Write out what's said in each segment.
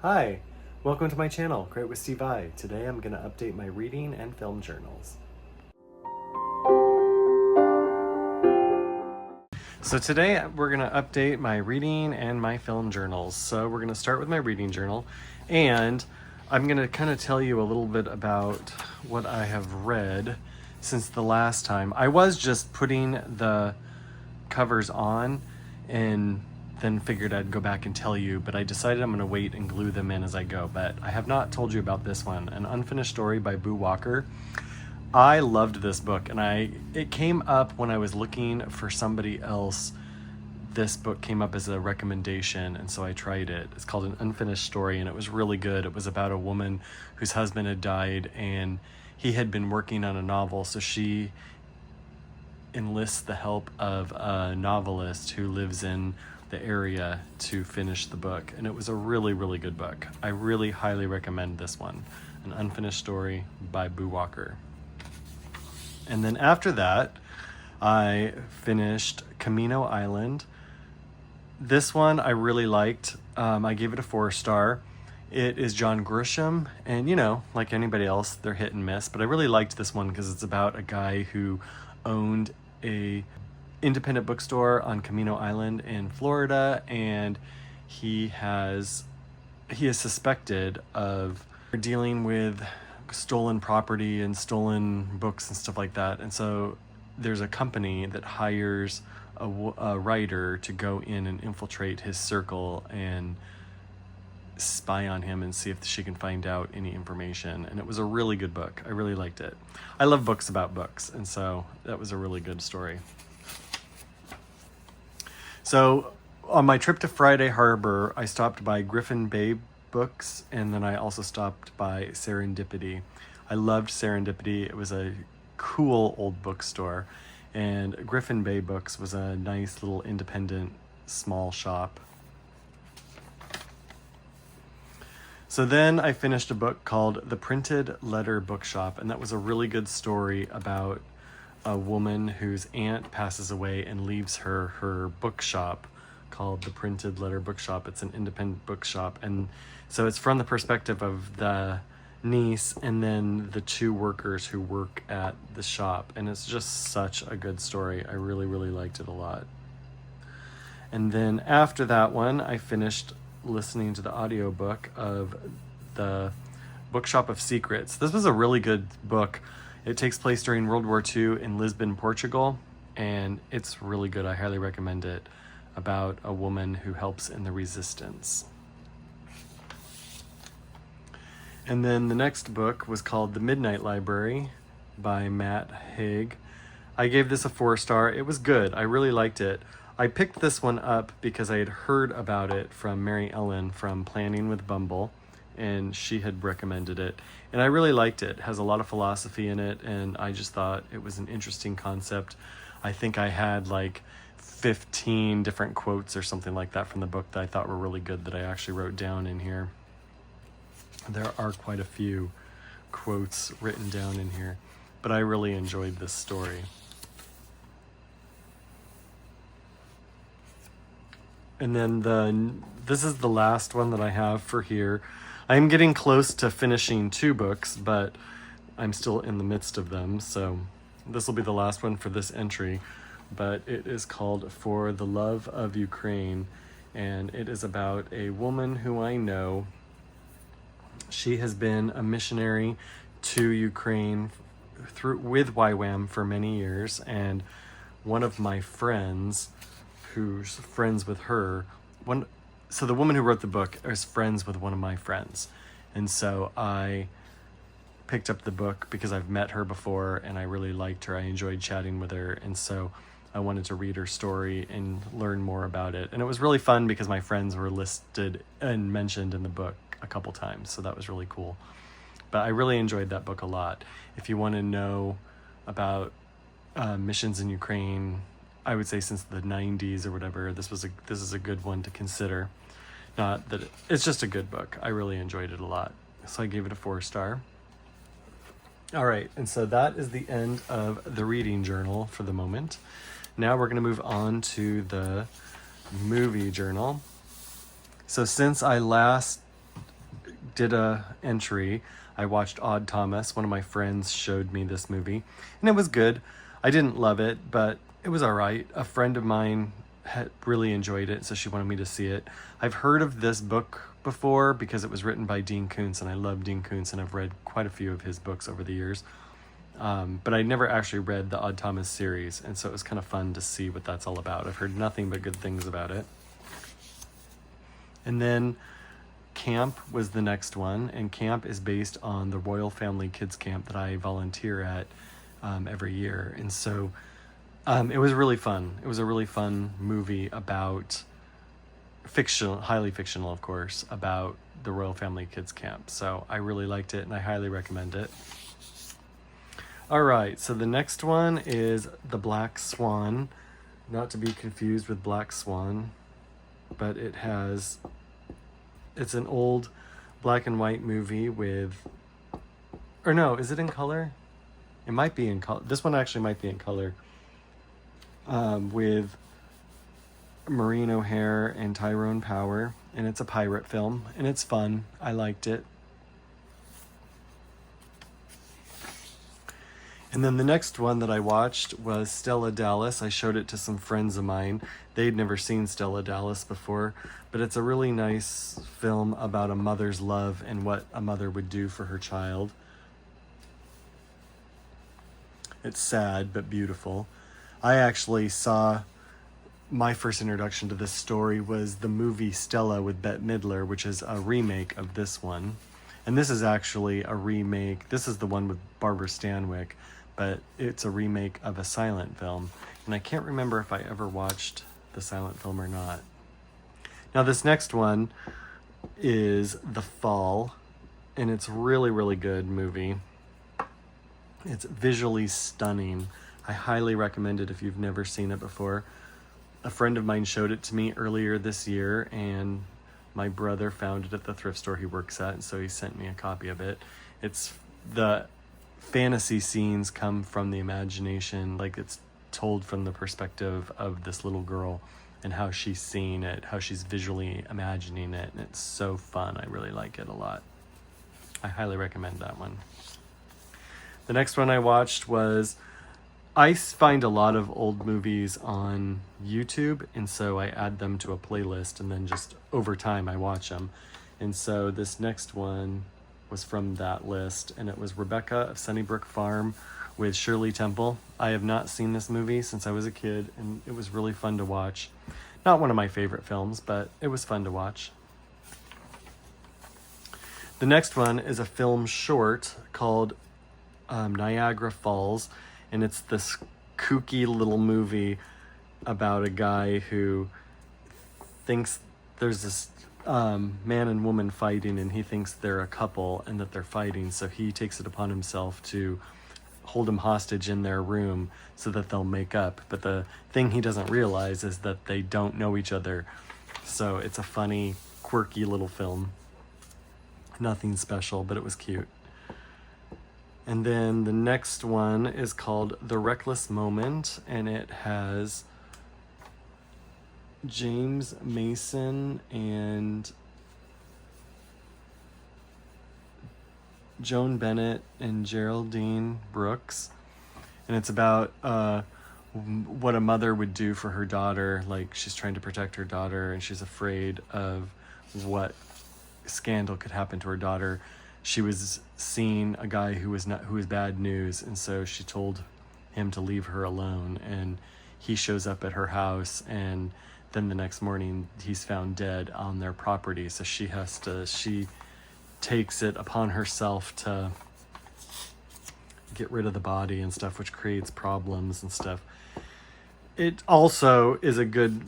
Hi, welcome to my channel, Create with Steve I. Today I'm going to update my reading and film journals. So today we're going to update my reading and my film journals. So we're going to start with my reading journal, and I'm going to kind of tell you a little bit about what I have read since the last time. I was just putting the covers on and then figured I'd go back and tell you, but I decided I'm going to wait and glue them in as I go. But I have not told you about this one, An Unfinished Story by Boo Walker. I loved this book, and it came up when I was looking for somebody else. This book came up as a recommendation, and so I tried it. It's called An Unfinished Story, and it was really good. It was about a woman whose husband had died, and he had been working on a novel, so she enlists the help of a novelist who lives in the area to finish the book. And it was a really, really good book. I really highly recommend this one, An Unfinished Story by Boo Walker. And then after that, I finished Camino Island. This one I really liked. I gave it a 4-star. It is John Grisham, and like anybody else, they're hit and miss, but I really liked this one because it's about a guy who owned a independent bookstore on Camino Island in Florida, and he is suspected of dealing with stolen property and stolen books and stuff like that. And so there's a company that hires a writer to go in and infiltrate his circle and spy on him and see if she can find out any information. And it was a really good book. I really liked it. I love books about books, and so that was a really good story. So on my trip to Friday Harbor, I stopped by Griffin Bay Books, and then I also stopped by Serendipity. I loved Serendipity. It was a cool old bookstore, and Griffin Bay Books was a nice little independent small shop. So then I finished a book called The Printed Letter Bookshop, and that was a really good story about a woman whose aunt passes away and leaves her bookshop called The Printed Letter Bookshop. It's an independent bookshop, and so it's from the perspective of the niece and then the two workers who work at the shop, and it's just such a good story. I really, really liked it a lot. And then after that one, I finished listening to the audiobook of The Bookshop of Secrets. This was a really good book. It takes place during World War II in Lisbon, Portugal, and it's really good. I highly recommend it, about a woman who helps in the resistance. And then the next book was called The Midnight Library by Matt Haig. I gave this a 4-star. It was good. I really liked it. I picked this one up because I had heard about it from Mary Ellen from Planning with Bumble, and she had recommended it. And I really liked it. It has a lot of philosophy in it, and I just thought it was an interesting concept. I think I had like 15 different quotes or something like that from the book that I thought were really good that I actually wrote down in here. There are quite a few quotes written down in here, but I really enjoyed this story. And then this is the last one that I have for here. I'm getting close to finishing 2 books, but I'm still in the midst of them, so this will be the last one for this entry. But it is called For the Love of Ukraine, and it is about a woman who I know. She has been a missionary to Ukraine with YWAM for many years, and one of my friends who's friends with her, so the woman who wrote the book is friends with one of my friends, and so I picked up the book because I've met her before and I really liked her. I enjoyed chatting with her, and so I wanted to read her story and learn more about it. And it was really fun because my friends were listed and mentioned in the book a couple times, so that was really cool. But I really enjoyed that book a lot. If you want to know about missions in Ukraine, I would say since the 90s or whatever, this is a good one to consider. Not that it's just a good book. I really enjoyed it a lot, so I gave it a 4-star. All right, and so that is the end of the reading journal for the moment. Now we're going to move on to the movie journal. So since I last did a entry. I watched Odd Thomas. One of my friends showed me this movie, and it was good. I didn't love it, but it was all right. A friend of mine had really enjoyed it, so she wanted me to see it. I've heard of this book before because it was written by Dean Koontz, and I love Dean Koontz, and I've read quite a few of his books over the years. But I never actually read the Odd Thomas series, and so it was kind of fun to see what that's all about. I've heard nothing but good things about it. And then Camp was the next one, and Camp is based on the Royal Family Kids Camp that I volunteer at every year. And so it was really fun. It was a really fun movie about fictional, highly fictional, of course, about the Royal Family Kids Camp. So I really liked it, and I highly recommend it. All right, so the next one is The Black Swan, not to be confused with Black Swan, but it's an old black and white movie with, or no, is it in color? It might be in color. This one actually might be in color, with Maureen O'Hare and Tyrone Power, and it's a pirate film, and it's fun. I liked it. And then the next one that I watched was Stella Dallas. I showed it to some friends of mine. They'd never seen Stella Dallas before, but it's a really nice film about a mother's love and what a mother would do for her child. It's sad, but beautiful. I actually saw, my first introduction to this story was the movie Stella with Bette Midler, which is a remake of this one. And this is actually a remake. This is the one with Barbara Stanwyck, but it's a remake of a silent film. And I can't remember if I ever watched the silent film or not. Now this next one is The Fall, and it's really, really good movie. It's visually stunning. I highly recommend it if you've never seen it before. A friend of mine showed it to me earlier this year, and my brother found it at the thrift store he works at, and so he sent me a copy of it. It's the fantasy scenes come from the imagination, like it's told from the perspective of this little girl and how she's seeing it, how she's visually imagining it, and it's so fun. I really like it a lot. I highly recommend that one. The next one I watched was, I find a lot of old movies on YouTube, and so I add them to a playlist, and then just over time I watch them. And so this next one was from that list, and it was Rebecca of Sunnybrook Farm with Shirley Temple. I have not seen this movie since I was a kid, and it was really fun to watch. Not one of my favorite films, but it was fun to watch. The next one is a film short called Niagara Falls, and it's this kooky little movie about a guy who thinks there's this man and woman fighting, and he thinks they're a couple and that they're fighting, so he takes it upon himself to hold them hostage in their room so that they'll make up. But the thing he doesn't realize is that they don't know each other. So it's a funny, quirky little film. Nothing special, but it was cute. And then the next one is called The Reckless Moment, and it has James Mason and Joan Bennett and Geraldine Brooks. And it's about what a mother would do for her daughter. Like, she's trying to protect her daughter, and she's afraid of what scandal could happen to her daughter. She was seeing a guy who was bad news, and so she told him to leave her alone, and he shows up at her house, and then the next morning he's found dead on their property. So she takes it upon herself to get rid of the body and stuff, which creates problems and stuff. It also is a good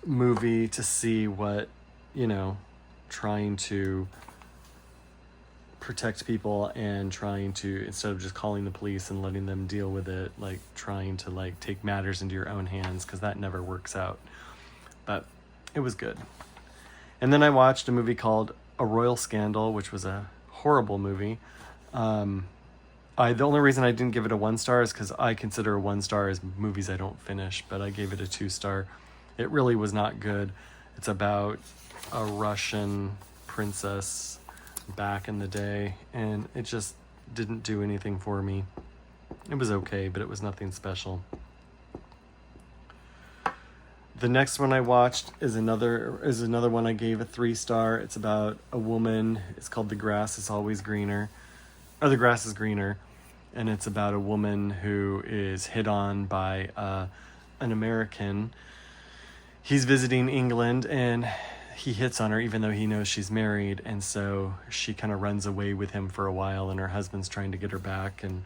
movie to see what, trying to protect people and trying to, instead of just calling the police and letting them deal with it, like trying to take matters into your own hands, because that never works out. But it was good. And then I watched a movie called A Royal Scandal, which was a horrible movie. The only reason I didn't give it a 1 star is because I consider a 1 star as movies I don't finish, but I gave it a 2 star. It really was not good. It's about a Russian princess back in the day, and it just didn't do anything for me. It was okay, but it was nothing special. The next one I watched is another one I gave a 3-star. It's about a woman. It's called The Grass is Always Greener. Or The Grass is Greener. And it's about a woman who is hit on by an American. He's visiting England and he hits on her even though he knows she's married. And so she kind of runs away with him for a while and her husband's trying to get her back. And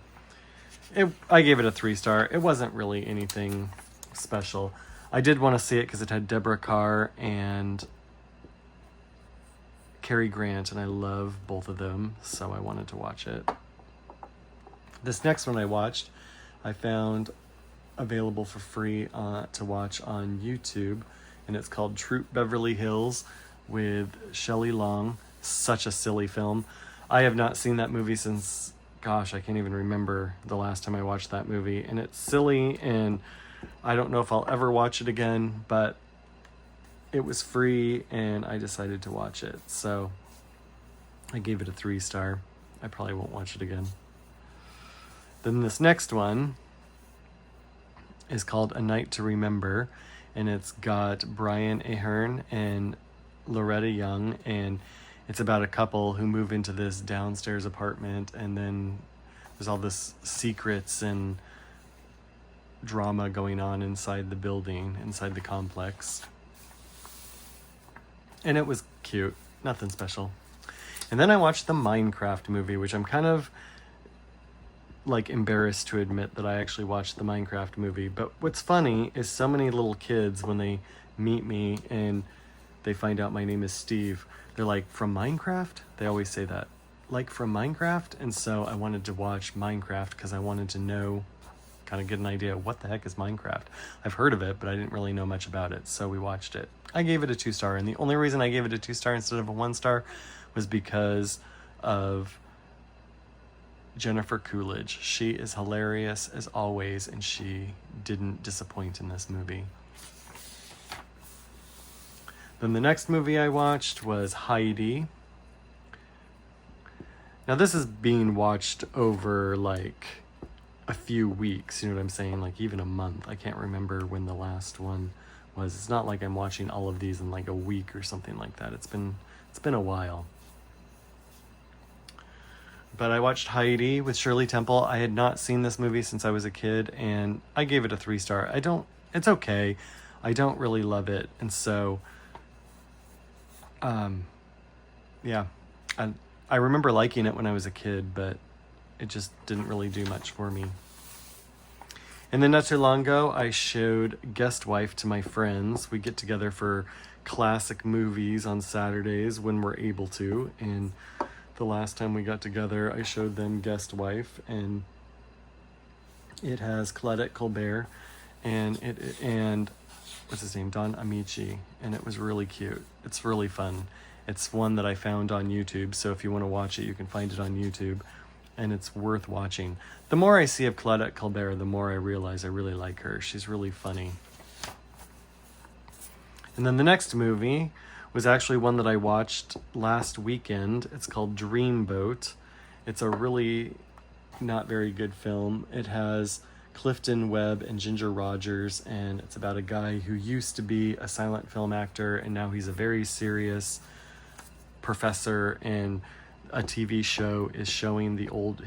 I gave it a 3-star. It wasn't really anything special. I did want to see it because it had Deborah Kerr and Cary Grant, and I love both of them, so I wanted to watch it. This next one I watched, I found available for free to watch on YouTube, and it's called Troop Beverly Hills with Shelley Long. Such a silly film. I have not seen that movie since, gosh, I can't even remember the last time I watched that movie, and it's silly, and I don't know if I'll ever watch it again, but it was free and I decided to watch it. So I gave it a 3-star. I probably won't watch it again. Then this next one is called A Night to Remember, and it's got Brian Aherne and Loretta Young, and it's about a couple who move into this downstairs apartment, and then there's all this secrets and drama going on inside the building, inside the complex. And it was cute, nothing special. And then I watched the Minecraft movie, which I'm kind of like embarrassed to admit that I actually watched the Minecraft movie. But what's funny is so many little kids, when they meet me and they find out my name is Steve, they're like, from Minecraft? They always say that, like from Minecraft. And so I wanted to watch Minecraft because I wanted to know, kind of get an idea of what the heck is Minecraft. I've heard of it, but I didn't really know much about it, so we watched it. I gave it a 2-star, and the only reason I gave it a 2-star instead of a 1-star was because of Jennifer Coolidge. She is hilarious as always, and she didn't disappoint in this movie. Then the next movie I watched was Heidi. Now this is being watched over like a few weeks, you know what I'm saying? Like even a month. I can't remember when the last one was. It's not like I'm watching all of these in like a week or something like that. It's been a while. But I watched Heidi with Shirley Temple. I had not seen this movie since I was a kid, and I gave it a 3-star. It's okay. I don't really love it. And so, yeah, I remember liking it when I was a kid, but it just didn't really do much for me. And then not too long ago, I showed Guest Wife to my friends. We get together for classic movies on Saturdays when we're able to. And the last time we got together, I showed them Guest Wife, and it has Claudette Colbert and what's his name, Don Amici, and it was really cute. It's really fun. It's one that I found on YouTube, so if you want to watch it, you can find it on YouTube. And it's worth watching. The more I see of Claudette Colbert, the more I realize I really like her. She's really funny. And then the next movie was actually one that I watched last weekend. It's called Dreamboat. It's a really not very good film. It has Clifton Webb and Ginger Rogers, and it's about a guy who used to be a silent film actor, and now he's a very serious professor, and a TV show is showing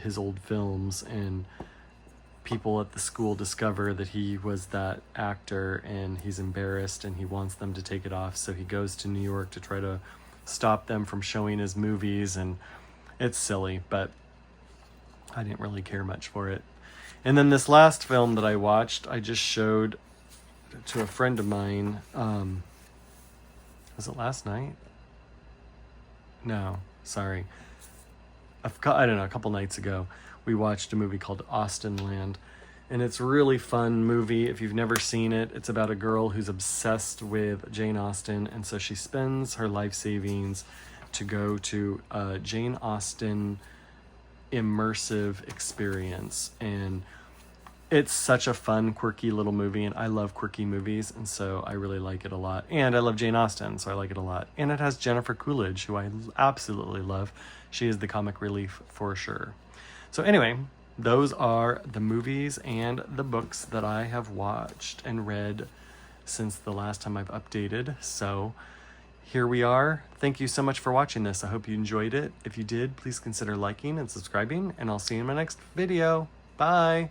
his old films, and people at the school discover that he was that actor, and he's embarrassed and he wants them to take it off, so he goes to New York to try to stop them from showing his movies. And it's silly, but I didn't really care much for it. And then this last film that I watched, I just showed to a friend of mine. Was it last night? No, sorry. I don't know, a couple nights ago, we watched a movie called Austenland, and it's a really fun movie. If you've never seen it, it's about a girl who's obsessed with Jane Austen, and so she spends her life savings to go to a Jane Austen immersive experience, and It's such a fun, quirky little movie, and I love quirky movies, and so I really like it a lot. And I love Jane Austen, so I like it a lot. And it has Jennifer Coolidge, who I absolutely love. She is the comic relief for sure. So anyway, those are the movies and the books that I have watched and read since the last time I've updated. So here we are. Thank you so much for watching this. I hope you enjoyed it. If you did, please consider liking and subscribing, and I'll see you in my next video. Bye.